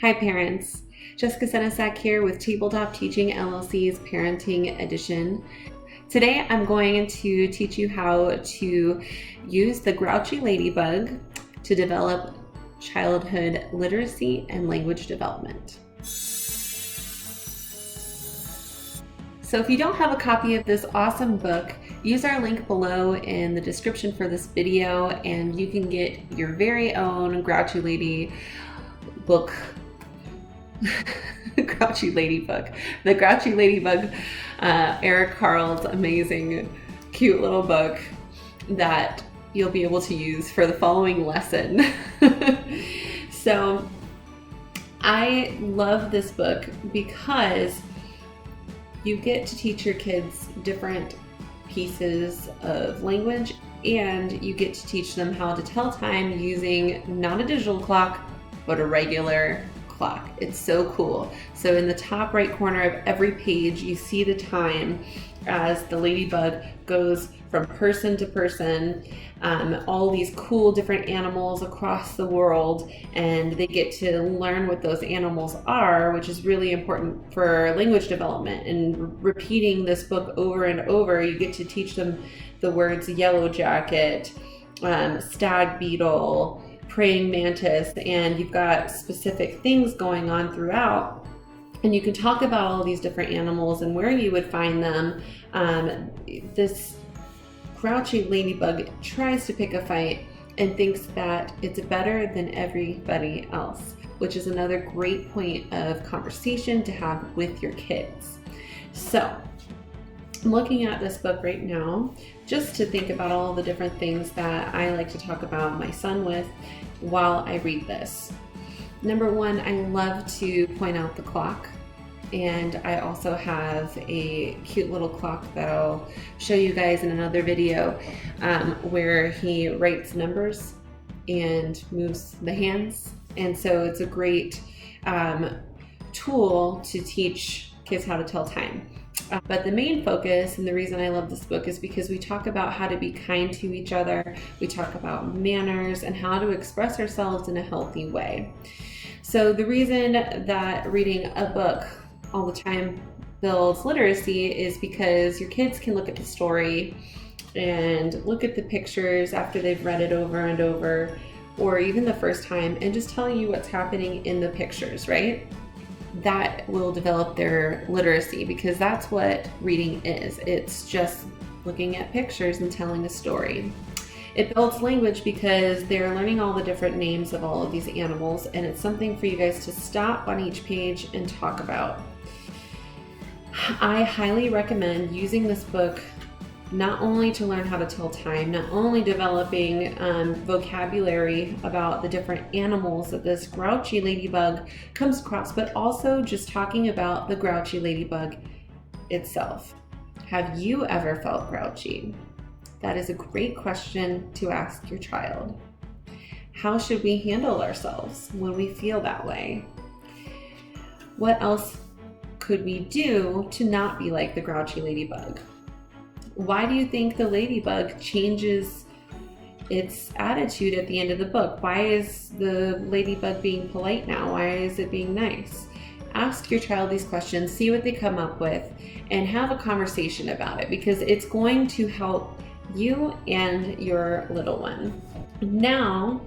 Hi parents, Jessica Senesac here with Tabletop Teaching LLC's Parenting Edition. Today I'm going to teach you how to use the Grouchy Ladybug to develop childhood literacy and language development. So if you don't have a copy of this awesome book, use our link below in the description for this video and you can get your very own Grouchy Lady book. Grouchy Ladybug. The Grouchy Ladybug, Eric Carle's amazing, cute little book that you'll be able to use for the following lesson. So I love this book because you get to teach your kids different pieces of language and you get to teach them how to tell time using not a digital clock, but a regular clock. It's so cool. So in the top right corner of every page, you see the time as the ladybug goes from person to person, all these cool different animals across the world, and they get to learn what those animals are, which is really important for language development. And repeating this book over and over, you get to teach them the words yellow jacket, stag beetle, praying mantis, and you've got specific things going on throughout. And you can talk about all these different animals and where you would find them. This Grouchy Ladybug tries to pick a fight and thinks that it's better than everybody else, which is another great point of conversation to have with your kids. So I'm looking at this book right now just to think about all the different things that I like to talk about my son with while I read this. Number one, I love to point out the clock, and I also have a cute little clock that I'll show you guys in another video where he writes numbers and moves the hands, and so it's a great tool to teach kids how to tell time. But the main focus and the reason I love this book is because we talk about how to be kind to each other, we talk about manners and how to express ourselves in a healthy way. So the reason that reading a book all the time builds literacy is because your kids can look at the story and look at the pictures after they've read it over and over, or even the first time, and just tell you what's happening in the pictures, right? That will develop their literacy, because that's what reading is. It's just looking at pictures and telling a story. It builds language because they're learning all the different names of all of these animals, and it's something for you guys to stop on each page and talk about. I highly recommend using this book not only to learn how to tell time, not only developing vocabulary about the different animals that this Grouchy Ladybug comes across, but also just talking about the Grouchy Ladybug itself. Have you ever felt grouchy? That is a great question to ask your child. How should we handle ourselves when we feel that way? What else could we do to not be like the Grouchy Ladybug? Why do you think the ladybug changes its attitude at the end of the book? Why is the ladybug being polite now? Why is it being nice? Ask your child these questions, see what they come up with, and have a conversation about it, because it's going to help you and your little one. Now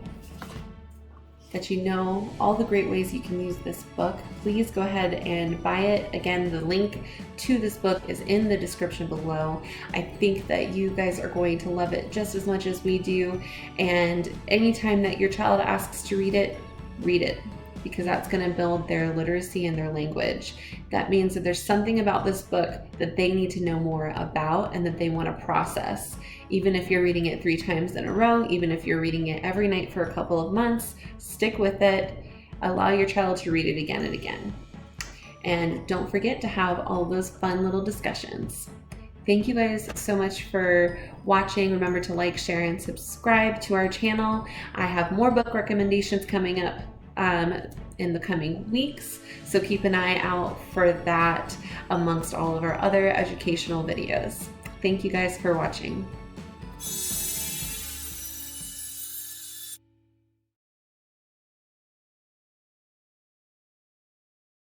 that you know all the great ways you can use this book, please go ahead and buy it. Again, the link to this book is in the description below. I think that you guys are going to love it just as much as we do. And anytime that your child asks to read it, because that's going to build their literacy and their language. That means that there's something about this book that they need to know more about and that they want to process. Even if you're reading it 3 times in a row, even if you're reading it every night for a couple of months, stick with it. Allow your child to read it again and again. And don't forget to have all those fun little discussions. Thank you guys so much for watching. Remember to like, share, and subscribe to our channel. I have more book recommendations coming up in the coming weeks, so keep an eye out for that amongst all of our other educational videos. Thank you guys for watching.